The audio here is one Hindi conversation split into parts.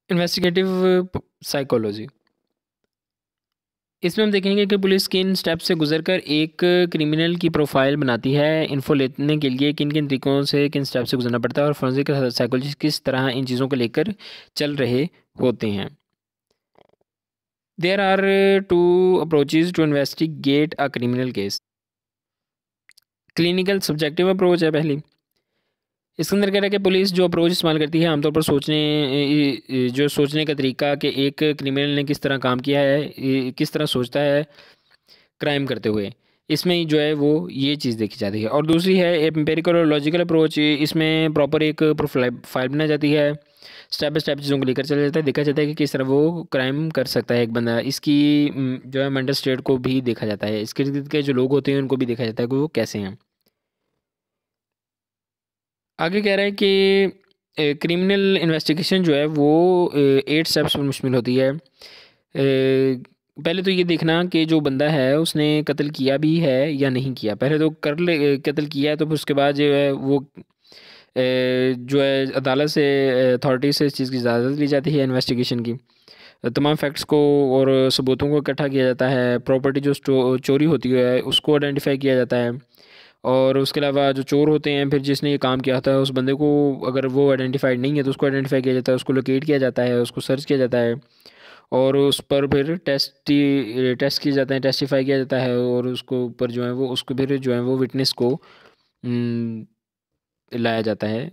Investigative psychology. इसमें हम देखेंगे कि पुलिस किन स्टेप से गुजरकर एक क्रिमिनल की प्रोफाइल बनाती है। इन्फो लेने के लिए किन किन तरीकों से किन स्टेप से गुजरना पड़ता है और फोरेंसिक साइकोलॉजिस्ट किस तरह इन चीज़ों को लेकर चल रहे होते हैं। There are two approaches to investigate a criminal case. Clinical subjective approach है पहली। इसके अंदर कह रहा है कि पुलिस जो अप्रोच इस्तेमाल करती है आमतौर पर जो सोचने का तरीका कि एक क्रिमिनल ने किस तरह काम किया है, किस तरह सोचता है क्राइम करते हुए, इसमें जो है वो ये चीज़ देखी जाती है। और दूसरी है एम्पेरिकल और लॉजिकल अप्रोच। इसमें प्रॉपर एक प्रोफाइल बनाई जाती है, स्टेप बाय स्टेप चीज़ों को लेकर चला जाता है, देखा जाता है कि किस तरह वो क्राइम कर सकता है एक बंदा। इसकी जो है मेंटल स्टेट को भी देखा जाता है, इसके इर्द गिर्द के जो लोग होते हैं उनको भी देखा जाता है कि वो कैसे हैं। आगे कह रहा है कि क्रिमिनल इन्वेस्टिगेशन जो है वो 8 स्टेप्स पर मुश्तमिल होती है। पहले तो ये देखना कि जो बंदा है उसने कत्ल किया भी है या नहीं किया। पहले तो कत्ल किया है तो फिर उसके बाद जो है वो जो है अदालत से, अथॉरिटी से इस चीज़ की इजाज़त ली जाती है इन्वेस्टिगेशन की। तमाम फैक्ट्स को और सबूतों को इकट्ठा किया जाता है। प्रॉपर्टी जो चोरी होती है उसको आइडेंटिफाई किया जाता है। और उसके अलावा जो चोर होते हैं, फिर जिसने ये काम किया होता है उस बंदे को अगर वो आइडेंटिफाइड नहीं है तो उसको आइडेंटिफाई किया जाता है, उसको लोकेट किया जाता है, उसको सर्च किया जाता है और उस पर फिर टेस्ट किए जाते हैं, टेस्टिफाई किया जाता है और उसको ऊपर जो है वो उसको फिर जो है वो विटनेस को लाया जाता है,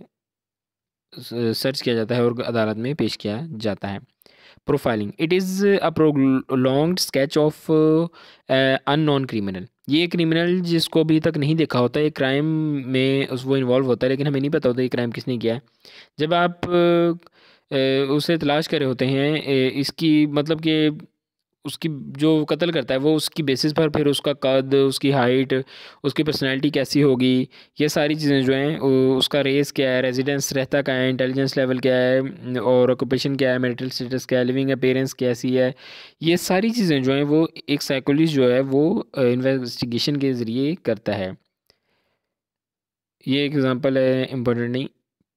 सर्च किया जाता है और अदालत में पेश किया जाता है। Profiling it is a prolonged sketch of unknown criminal. ये क्रिमिनल जिसको अभी तक नहीं देखा होता है क्राइम में वो इन्वॉल्व होता है, लेकिन हमें नहीं पता होता ये क्राइम किसने किया है। जब आप उसे तलाश कर रहे होते हैं, इसकी मतलब कि उसकी जो कत्ल करता है वो उसकी बेसिस पर फिर उसका कद, उसकी हाइट, उसकी पर्सनैलिटी कैसी होगी, ये सारी चीज़ें जो हैं उसका रेस क्या है, रेजिडेंस रहता क्या है, इंटेलिजेंस लेवल क्या है और ऑक्यूपेशन क्या है, मैरिटल स्टेटस क्या है, लिविंग अपीयरेंस कैसी है, ये सारी चीज़ें जो हैं वो एक साइकोलॉजिस्ट जो है वो इन्वेस्टिगेशन के ज़रिए करता है। ये एक एग्जांपल है, इम्पोर्टेंट नहीं।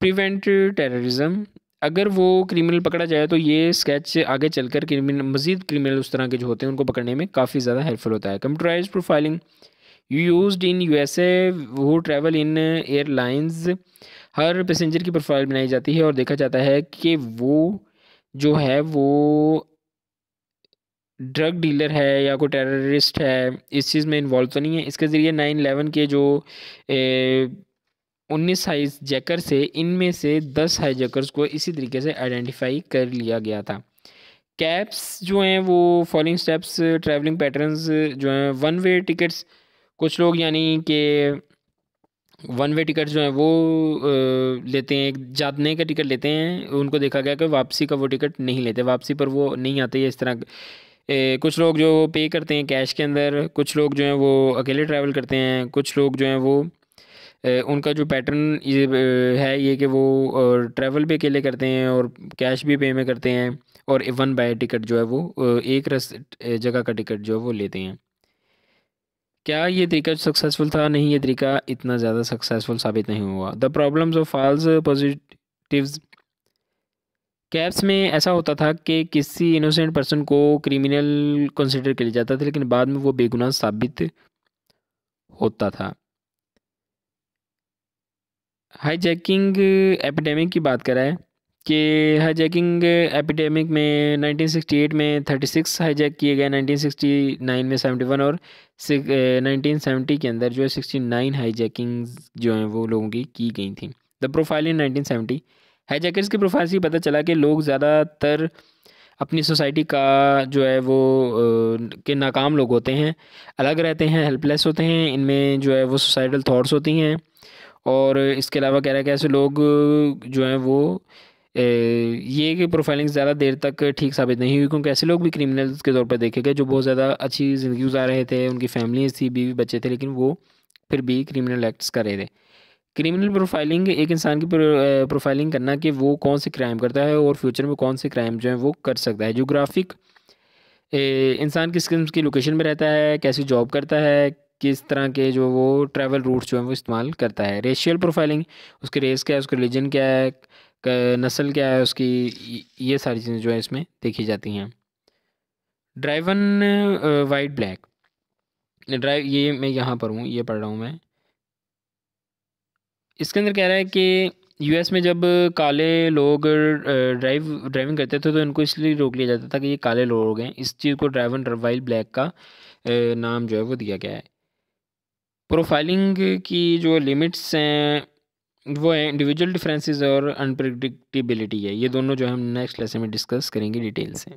Prevent terrorism. अगर वो क्रिमिनल पकड़ा जाए तो ये स्केच आगे चलकर क्रिमिनल, मजीद क्रिमिनल उस तरह के जो होते हैं उनको पकड़ने में काफ़ी ज़्यादा हेल्पफुल होता है। Computerize profiling used in USA वो ट्रैवल इन एयरलाइंस। हर पैसेंजर की प्रोफाइल बनाई जाती है और देखा जाता है कि वो जो है वो ड्रग डीलर है या कोई टेररिस्ट है, इस चीज़ में इन्वॉल्व तो नहीं है। इसके ज़रिए 9/11 के जो 19 हाईजैकर से इनमें से 10 हाईजैकर्स को इसी तरीके से आइडेंटिफाई कर लिया गया था। कैप्स जो हैं वो फॉलोइंग स्टेप्स, ट्रैवलिंग पैटर्न्स जो हैं, वन वे टिकट्स। कुछ लोग यानी कि वन वे टिकट जो है वो लेते हैं, एक जाने का टिकट लेते हैं, उनको देखा गया कि वापसी का वो टिकट नहीं लेते, वापसी पर वो नहीं आते। इस तरह कुछ लोग जो पे करते हैं कैश के अंदर, कुछ लोग जो हैं वो अकेले ट्रैवल करते हैं, कुछ लोग जो हैं वो उनका जो पैटर्न ये है ये कि वो ट्रैवल भी अकेले करते हैं और कैश भी पे में करते हैं और वन बाय टिकट जो है वो एक जगह का टिकट जो है वो लेते हैं। क्या ये तरीका सक्सेसफुल था? नहीं, ये तरीका इतना ज़्यादा सक्सेसफुल साबित नहीं हुआ। The problems of false positives. कैप्स में ऐसा होता था कि किसी इनोसेंट पर्सन को क्रिमिनल कंसिडर किया जाता था लेकिन बाद में वो बेगुनाह साबित होता था। हाईजैकिंग एपिडेमिक की बात करा है कि हाईजैकिंग एपिडेमिक में 1968 में 36 हाईजैक किए गए, 1969 में 71 और 1970 के अंदर जो है 69 हाईजैकिंग जो हैं वो लोगों की गई थी। The profile in 1970। हाईजैकर्स की प्रोफाइल से पता चला कि लोग ज़्यादातर अपनी सोसाइटी का जो है वो के नाकाम लोग होते हैं, अलग रहते हैं, हेल्पलेस होते हैं, इनमें जो है वो सुसाइडल थॉट्स होती हैं। और इसके अलावा कह रहा है कि ऐसे लोग जो हैं वो ये कि प्रोफाइलिंग ज़्यादा देर तक ठीक साबित नहीं हुई क्योंकि ऐसे लोग भी क्रिमिनल्स के तौर पर देखे गए जो बहुत ज़्यादा अच्छी ज़िंदगी गुजार रहे थे, उनकी फैमिलीज थी, बीवी बच्चे थे, लेकिन वो फिर भी क्रिमिनल एक्ट्स कर रहे थे। क्रिमिनल प्रोफाइलिंग एक इंसान की प्रोफाइलिंग करना कि वो कौन से क्राइम करता है और फ्यूचर में कौन से क्राइम जो है वो कर सकता है। जोग्राफिक, इंसान किस किस्म की लोकेशन में रहता है, कैसी जॉब करता है, किस तरह के जो वो ट्रैवल रूट्स जो हैं वो इस्तेमाल करता है। रेशियल प्रोफाइलिंग, उसकी रेस क्या है, उसका रिलीजन क्या है, नस्ल क्या है उसकी, ये सारी चीज़ें जो है इसमें देखी जाती हैं। ड्राइवन वाइट ब्लैक ड्राइव, ये मैं यहाँ पर हूँ, ये पढ़ रहा हूँ मैं। इसके अंदर कह रहा है कि यूएस में जब काले लोग ड्राइविंग करते थे तो इनको इसलिए रोक लिया जाता था कि ये काले लोग हैं। इस चीज़ को ड्राइवन वाइट ब्लैक का नाम जो है वो दिया गया है। प्रोफाइलिंग की जो लिमिट्स हैं वो है इंडिविजुअल डिफरेंसेस और अनप्रिडिक्टेबिलिटी है। ये दोनों जो है हम नेक्स्ट लेसन में डिस्कस करेंगे डिटेल से।